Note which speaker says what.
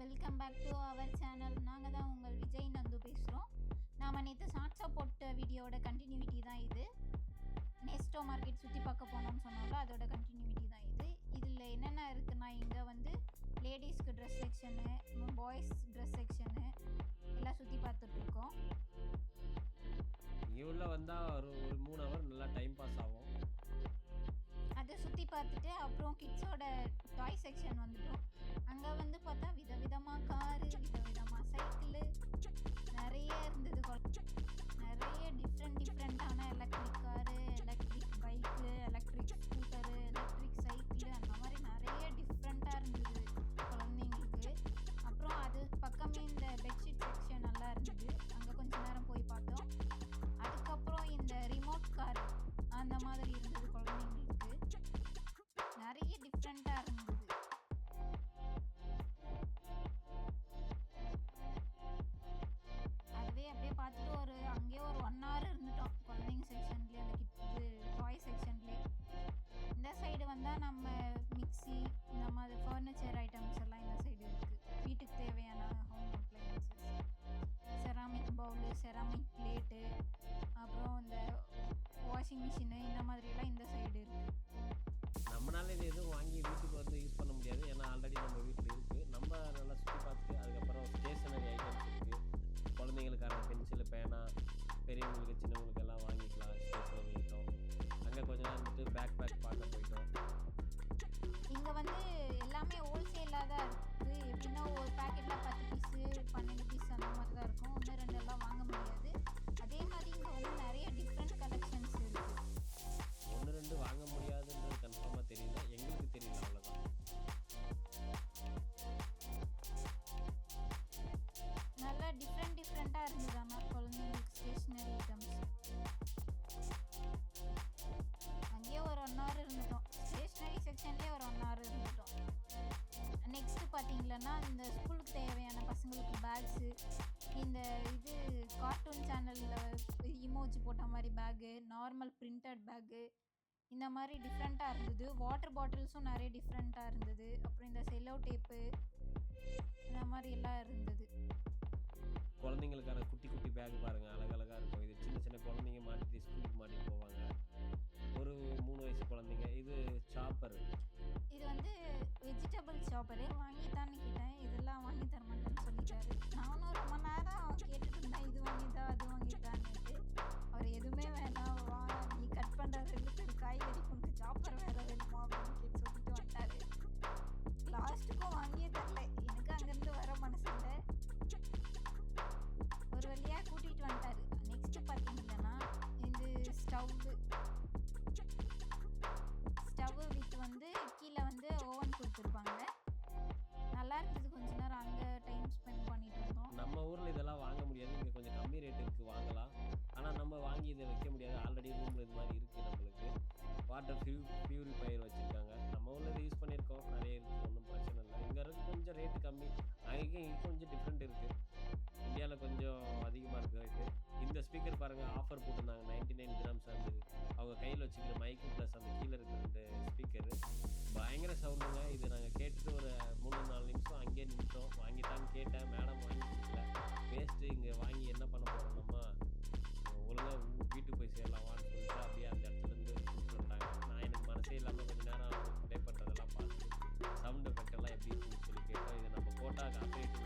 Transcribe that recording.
Speaker 1: Welcome back to our channel. நாங்கள் தான் உங்கள் விஜய் நந்து பேசுகிறோம். நாம் நேற்று ஷார்ட்ஸாக போட்ட வீடியோட கண்டினியூட்டி தான் இது. நெஸ்டோ மார்க்கெட் சுற்றி பார்க்க போனோம்னு சொன்னாலும் அதோட கண்டினியூட்டி தான் இது. இதில் என்னென்ன இருக்குன்னா, இங்கே வந்து லேடிஸ்க்கு dress section, boys dress section எல்லாம் சுற்றி பார்த்துட்ருக்கோம்.
Speaker 2: இங்கே உள்ள வந்தால் ஒரு 3 ஹவர் நல்லா டைம் பாஸ் ஆகும்.
Speaker 1: அதை சுற்றி பார்த்துட்டு அப்புறம் கிட்ஸோட டாய் செக்ஷன் வந்துட்டோம். அங்கே வந்து பார்த்தா விதவிதமாக காரு, விதவிதமாக சைக்கிளு நிறைய இருந்தது. நிறைய டிஃப்ரெண்ட்டான electric car, electric bike, electric scooter, electric cycle, அந்த மாதிரி நிறைய டிஃப்ரெண்ட்டாக இருந்தது குழந்தைங்களுக்கு. அப்புறம் அது பக்கமே இந்த பெட்ஷீட் செக்ஷன் நல்லா இருந்தது. அங்கே கொஞ்ச நேரம் போய் பார்த்தோம். அதுக்கப்புறம் இந்த ரிமோட் கார் அந்த மாதிரி இருந்தது குழந்தைங்களுக்கு. நிறைய டிஃப்ரெண்ட்டாக இருந்தது. அதுவே அப்படியே பார்த்துட்டு அங்கேயே ஒரு 1 hour இருந்துட்டோம் குழந்தைங்க செக்ஷன்லேயே, அந்த டாய் செக்ஷன்லேயே. இந்த சைடு வந்தால் நம்ம மிக்சி, இந்த மாதிரி ஃபர்னிச்சர் ஐட்டம்ஸ் எல்லாம் இந்த சைடு இருக்குது. வீட்டுக்கு தேவையான home appliances, ceramic bowl, ceramic plate, அப்புறம் இந்த வாஷிங் மிஷினு, இந்த மாதிரிலாம் இந்த சைடு இருக்குது.
Speaker 2: நம்மளால இது எதுவும் வாங்கி வீட்டுக்கு வந்து யூஸ் பண்ண முடியாது, ஏன்னா ஆல்ரெடி நம்ம வீட்டில் இருக்குது. நம்ம நல்லா சுற்றி பார்த்துட்டு அதுக்கப்புறம் ஸ்டேஷனரி ஐட்டம்ஸ் இருக்குது. குழந்தைங்களுக்கான பென்சிலு, பேனா, பெரியவங்களுக்கு சின்னவங்களுக்கு எல்லாம் வாங்கிக்கலாம் ஸ்டேஷனரி ஐட்டம். அங்கே கொஞ்ச நேரம் வந்துட்டு பேக் பார்க்க போயிட்டோம்.
Speaker 1: இங்கே வந்து எல்லாமே ஹோல்சேலாக தான் இருக்குது. எப்படின்னா ஒரு பேக்கெட்டில் 10 பீஸு 12 பீஸ் அந்த மாதிரி தான் இருக்கும். 1-2 எல்லாம் வாங்க முடியாது. அதே மாதிரி இங்கே வந்து நிறைய டிஃப்ரெண்ட் கலெக்ஷன்ஸ் இருக்குது.
Speaker 2: 1-2 வாங்க முடியாதுன்றது கன்ஃபார்மாக தெரியல, எங்களுக்கு தெரியல, அவ்வளோதான்.
Speaker 1: நல்லா டிஃப்ரெண்ட்டாக இருந்தது. ஆனால் குழந்தைங்களுக்கு ஸ்டேஷ்னரி ஐட்டம்ஸ் அங்கேயே ஒரு 1 hour இருந்துட்டோம். ஸ்டேஷ்னரி செக்ஷன்லேயே ஒரு 1 hour இருந்துட்டோம். நெக்ஸ்ட்டு பார்த்தீங்கன்னா, இந்த ஸ்கூலுக்கு தேவையான பசங்களுக்கு பேக்ஸு, இந்த இது கார்ட்டூன் சேனலில் இமோஜி போட்ட மாதிரி பேகு, நார்மல் பிரிண்டட் பேகு, இந்த மாதிரி டிஃப்ரெண்ட்டாக இருந்தது. வாட்டர் பாட்டில்ஸும் நிறைய டிஃப்ரெண்ட்டாக இருந்தது. அப்புறம் இந்த செல்லோ டேப்பு, இந்த மாதிரி எல்லாம் இருந்தது.
Speaker 2: குழந்தைங்களுக்கான குட்டி பேக் பாருங்கள், அழகழகாக இருக்கும். இது சின்ன குழந்தைங்க மாட்டிட்டு ஸ்கூலுக்கு மாட்டிட்டு போவாங்க. ஒரு 3 வயசு குழந்தைங்க. இது சாப்பர்,
Speaker 1: இது வந்து வெஜிடபிள் சாப்பரு. வாங்கித்தான்னு கேட்டேன், இதெல்லாம் வாங்கி தர மாட்டேன்னு சொல்லிட்டாரு. நானும் ரொம்ப நேரம் கேட்டுட்டு இருந்தேன், இது வாங்கிட்டா அது வாங்கிட்டான்னுட்டு. அவர் எதுவுமே வேணாம், வா நீ கட் பண்ணுற 2 காய்கறி உனக்கு சாப்பர் வேறு வேணுமா அப்படின்னு கேட்டு சொல்லிட்டு வந்தார். லாஸ்ட்டுக்கும் வாங்கியே தரல. எனக்கு அங்கேருந்து வர மனசு இல்லை. ஒரு வழியாக கூட்டிகிட்டு வந்துட்டார். நெக்ஸ்ட்டு பார்த்தீங்கன்னா, இந்த ஸ்டவ்வு வித் வந்து கீழே வந்து ஓவன் கொடுத்துருப்பாங்க. நல்லா இருந்தது. கொஞ்ச நேரம் அங்கே டைம் ஸ்பெண்ட் பண்ணிட்டு இருந்தோம்.
Speaker 2: நம்ம ஊரில் இதெல்லாம் வாங்க முடியாது, இங்கே கொஞ்சம் கம்மி ரேட் இருக்குது, வாங்கலாம். ஆனால் நம்ம வாங்கி இதை வைக்க முடியாது. ஆல்ரெடி ரூமில் இது மாதிரி இருக்குது. நம்மளுக்கு வாட்டர் பியூரிஃபையர் வச்சுருக்காங்க. நம்ம ஊரில் இதை யூஸ் பண்ணியிருக்கோம், நிறைய இருக்குது, ஒன்றும் பிரச்சனை இல்லை. இங்கே கொஞ்சம் ரேட்டு கம்மி, அங்கே கொஞ்சம் டிஃப்ரெண்ட் இருக்குது. இந்தியாவில் கொஞ்சம் அதிகமாக இருக்குது ரேட்டு. இந்த ஸ்பீக்கர் பாருங்கள், ஆஃபர் போட்டிருந்தாங்க, 99 dirhams இருந்தது. அவங்க கையில் வச்சுக்கிற மைக்கு ப்ளஸ் அந்த கீழே இருக்கிற 2 ஸ்பீக்கரு பயங்கர சவுண்டுங்க. இது நாங்கள் கேட்டுட்டு ஒரு 3-4 நிமிஷம் அங்கேயே நின்றுட்டோம். வாங்கிட்டான்னு கேட்டேன், மேடம் வாங்கி கொடுக்கல. வேஸ்ட்டு, இங்கே வாங்கி என்ன பண்ண போகிறோம், நம்ம ஒழுங்காக வீட்டுக்கு போய் சேரலாமான்னு சொல்லிட்டு அப்படியே அந்த இடத்துலேருந்து சொல்லிட்டாங்க. நான் எனக்கு மனசே இல்லாமல் கொஞ்சம் நேரம் ப்ளே பண்ணுறதெல்லாம் பார்த்துட்டு சவுண்ட் எஃபெக்ட் எல்லாம் எப்படி இருக்குன்னு சொல்லி கேட்டோம். இதை நம்ம போட்டால் காப்பரேட்